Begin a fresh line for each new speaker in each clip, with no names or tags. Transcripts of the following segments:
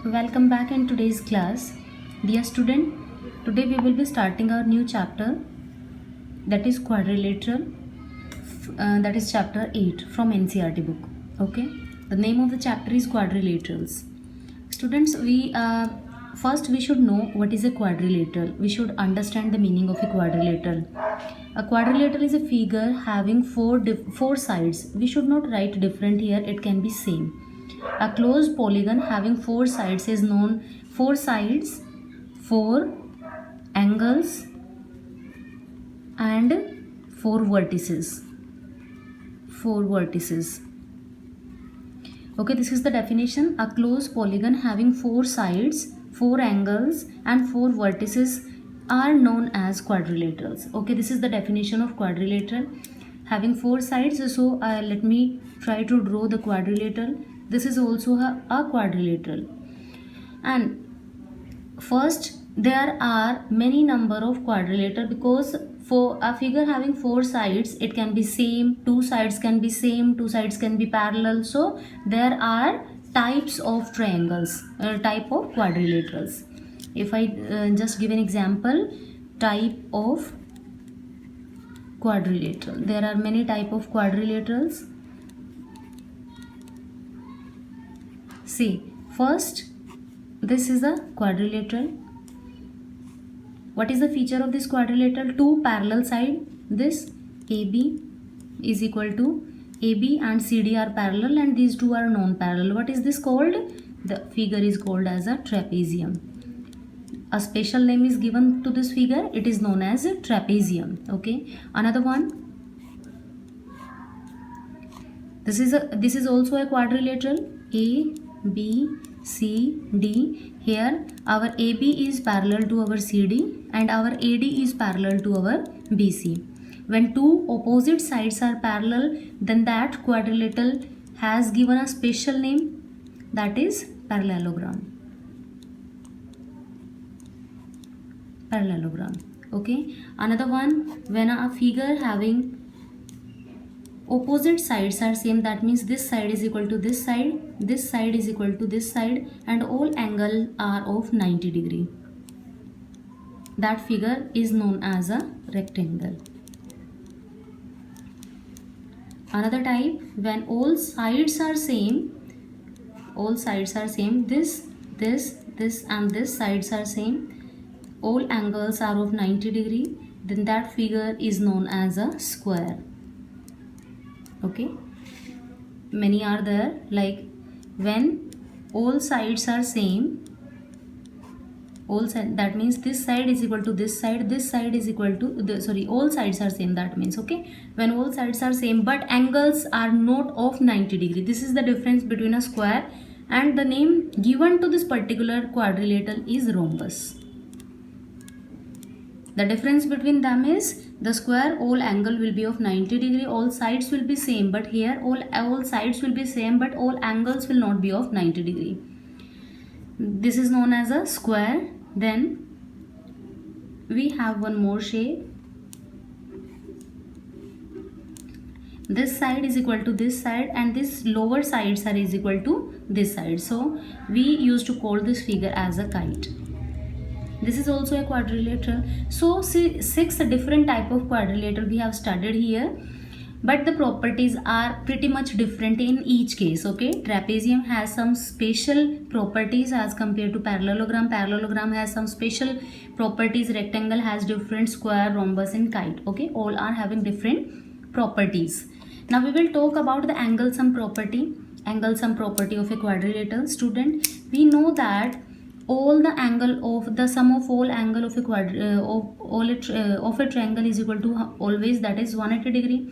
Welcome back in today's class. Dear student, today we will be starting our new chapter, that is quadrilateral, that is chapter 8 from NCERT book. Okay, the name of the chapter is quadrilaterals. Students, first we should know what is a quadrilateral. We should understand the meaning of a quadrilateral. A quadrilateral is a figure having four sides. We should not write different here, it can be same. A closed polygon having four sides is known four sides, four angles and four vertices. Four vertices. Okay, this is the definition. A closed polygon having four sides, four angles and four vertices are known as quadrilaterals. Okay, this is the definition of quadrilateral, having four sides. So let me try to draw the quadrilateral. This is also a quadrilateral. And first, there are many number of quadrilateral, because for a figure having four sides, it can be same, two sides can be same, two sides can be parallel. So there are types of triangles, type of quadrilaterals. If I just give an example, type of quadrilateral, there are many type of quadrilaterals. See, first, this is a quadrilateral. What is the feature of this quadrilateral? Two parallel side. This AB is equal to AB and CD are parallel, and these two are non-parallel. What is this called? The figure is called as a trapezium. A special name is given to this figure. It is known as a trapezium. Okay. Another one. This is also a quadrilateral. A, B, C, D. Here our AB is parallel to our CD and our AD is parallel to our BC. When two opposite sides are parallel, then that quadrilateral has given a special name, that is parallelogram. Parallelogram. Okay. Another one, when a figure having opposite sides are same, that means this side is equal to this side is equal to this side, and all angle are of 90 degree. That figure is known as a rectangle. Another type, when all sides are same, this and this sides are same, all angles are of 90 degree, then that figure is known as a square. Okay, many are there, like when all sides are same, that means this side is equal to this side is equal to all sides are same, that means, okay, when all sides are same but angles are not of 90 degree, this is the difference between a square, and the name given to this particular quadrilateral is rhombus. The difference between them is, the square all angle will be of 90 degree, all sides will be same, but here all sides will be same but all angles will not be of 90 degree. This is known as a square. Then we have one more shape. This side is equal to this side and this lower sides are is equal to this side. So we used to call this figure as a kite. This is also a quadrilateral. So six different type of quadrilateral we have studied here, but the properties are pretty much different in each case. Okay, trapezium has some special properties as compared to parallelogram. Parallelogram has some special properties. Rectangle has different, square, rhombus and kite. Okay, all are having different properties. Now we will talk about the angle sum property. Angle sum property of a quadrilateral. Student, we know that all the angle of the sum of all angle of a triangle is equal to always, that is 180 degree.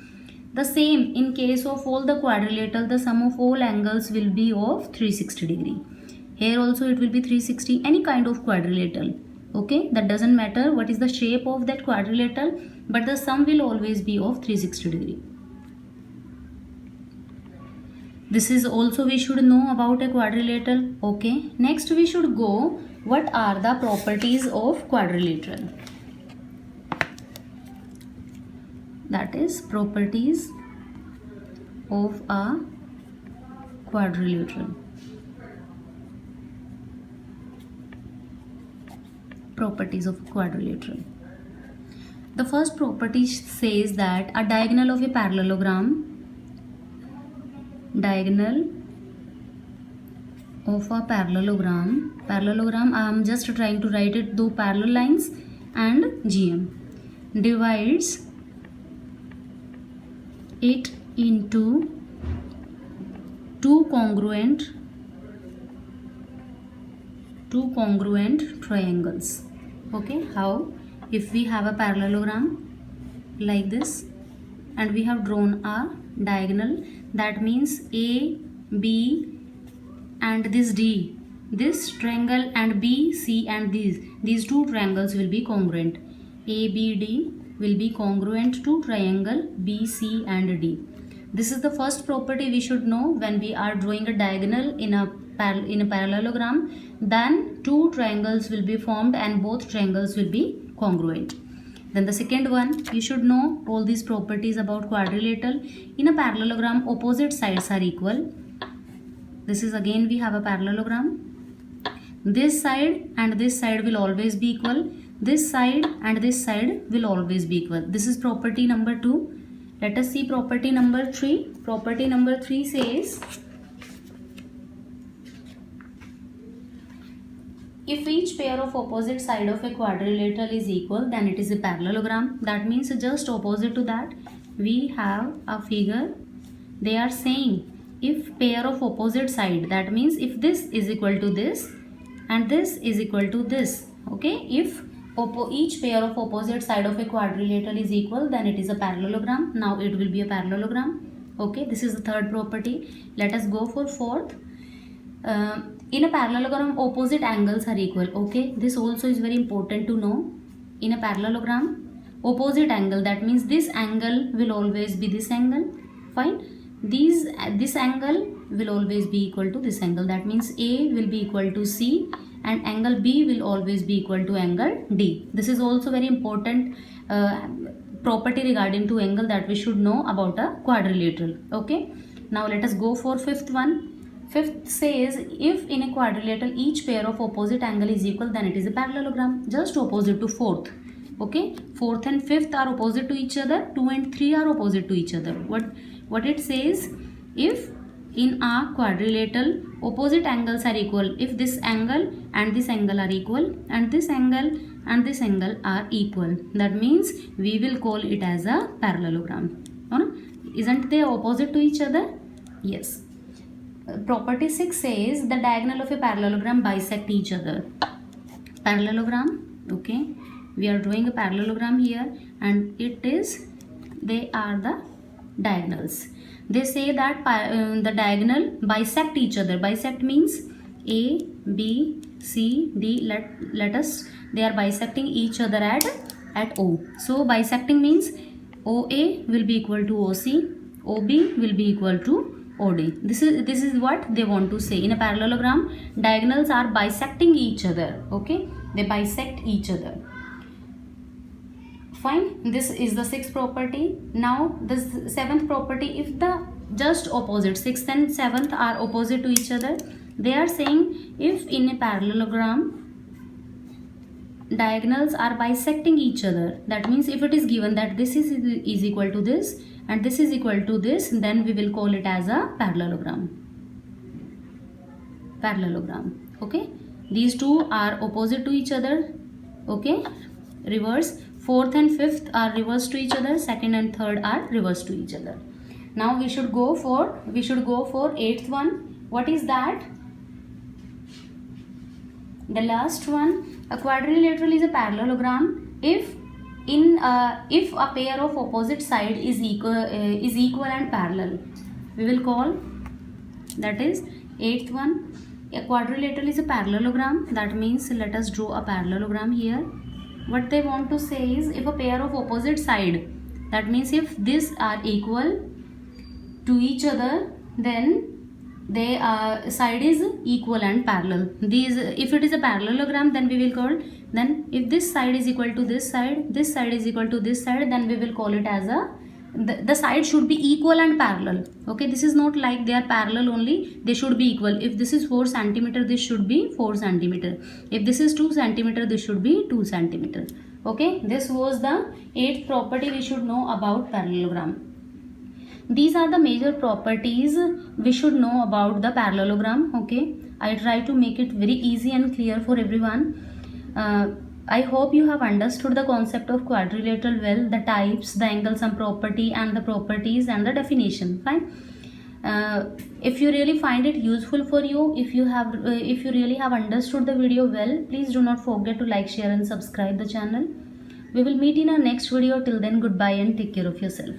The same in case of all the quadrilateral, the sum of all angles will be of 360 degree. Here also it will be 360, any kind of quadrilateral. Okay, that doesn't matter what is the shape of that quadrilateral, but the sum will always be of 360 degree. This is also we should know about a quadrilateral. Okay, next we should go, what are the properties of quadrilateral? That is properties of a quadrilateral. properties of quadrilateral. The first property says that a diagonal of a parallelogram I am just trying to write it two parallel lines and GM divides it into two congruent triangles. Okay, how? If we have a parallelogram like this and we have drawn a diagonal, that means A, B and this D, this triangle, and B, C and these two triangles will be congruent. A, B, D will be congruent to triangle B, C and D. This is the first property we should know when we are drawing a diagonal in a parallelogram. Then two triangles will be formed and both triangles will be congruent. Then the second one, you should know all these properties about quadrilateral. In a parallelogram, opposite sides are equal. This is again we have a parallelogram. This side and this side will always be equal. This side and this side will always be equal. This is property number 2. Let us see property number 3. Property number 3 says, if each pair of opposite side of a quadrilateral is equal, then it is a parallelogram. That means just opposite to that, we have a figure. They are saying if pair of opposite side, that means if this is equal to this and this is equal to this. Okay, if each pair of opposite side of a quadrilateral is equal, then it is a parallelogram. Now it will be a parallelogram. Okay, this is the third property. Let us go for fourth. In a parallelogram, opposite angles are equal. Okay, this also is very important to know. In a parallelogram, opposite angle, that means this angle will always be this angle. Fine. This angle will always be equal to this angle. That means A will be equal to C and angle B will always be equal to angle D. This is also very important property regarding to angle that we should know about a quadrilateral. Okay. Now let us go for fifth one. Fifth says, if in a quadrilateral each pair of opposite angle is equal, then it is a parallelogram, just opposite to fourth. Okay, fourth and fifth are opposite to each other, 2 and 3 are opposite to each other. What it says, if in a quadrilateral opposite angles are equal, if this angle and this angle are equal and this angle and this angle are equal, that means we will call it as a parallelogram. Isn't they opposite to each other? Yes. Property 6 says the diagonal of a parallelogram bisect each other. Parallelogram, okay, we are drawing a parallelogram here and they are the diagonals. They say that the diagonal bisect each other. Bisect means A, B, C, D. They are bisecting each other at O. So bisecting means OA will be equal to OC, OB will be equal to OD. This is what they want to say. In a parallelogram, diagonals are bisecting each other. Okay, they bisect each other. Fine. This is the sixth property. Now the seventh property, if the just opposite, sixth and seventh are opposite to each other, they are saying if in a parallelogram diagonals are bisecting each other, that means if it is given that this is equal to this and this is equal to this, then we will call it as a parallelogram. Okay, these two are opposite to each other. Okay, reverse. Fourth and fifth are reverse to each other, second and third are reverse to each other. Now we should go for eighth one. What is that? The last one. A quadrilateral is a parallelogram if a pair of opposite side is equal and parallel. We will call that is eighth one. A quadrilateral is a parallelogram. That means let us draw a parallelogram here. What they want to say is if a pair of opposite side, that means if these are equal to each other, then they side is equal and parallel. If it is a parallelogram, then we will call, then if this side is equal to this side is equal to this side, then we will call it as a the side should be equal and parallel. Okay, this is not like they are parallel only, they should be equal. If this is 4 centimeter, this should be 4 centimeter. If this is 2 centimeter, this should be 2 centimeter. Okay, this was the 8th property we should know about parallelogram. These are the major properties we should know about the parallelogram. Okay, I try to make it very easy and clear for everyone. I hope you have understood the concept of quadrilateral well, the types, the angle sum property, and the properties and the definition. Fine. If you really find it useful for you, if you really have understood the video well, please do not forget to like, share, and subscribe the channel. We will meet in our next video. Till then, goodbye and take care of yourself.